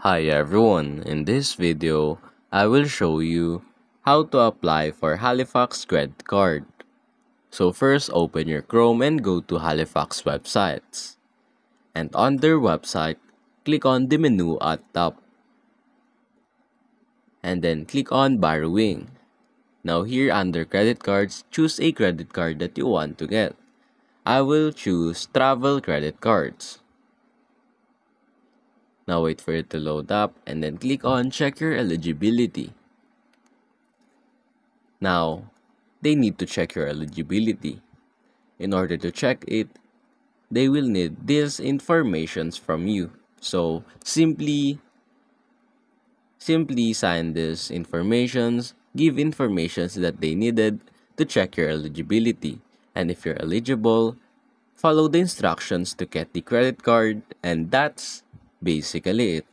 Hi everyone, in this video, I will show you how to apply for Halifax credit card. So first, open your Chrome and go to Halifax websites. And on their website, click on the menu at top. And then click on borrowing. Now here under credit cards, choose a credit card that you want to get. I will choose travel credit cards. Now wait for it to load up and then click on check your eligibility. Now, they need to check your eligibility. In order to check it, they will need these informations from you. So simply sign these informations, give informations that they needed to check your eligibility. And if you're eligible, follow the instructions to get the credit card, and that's basically it.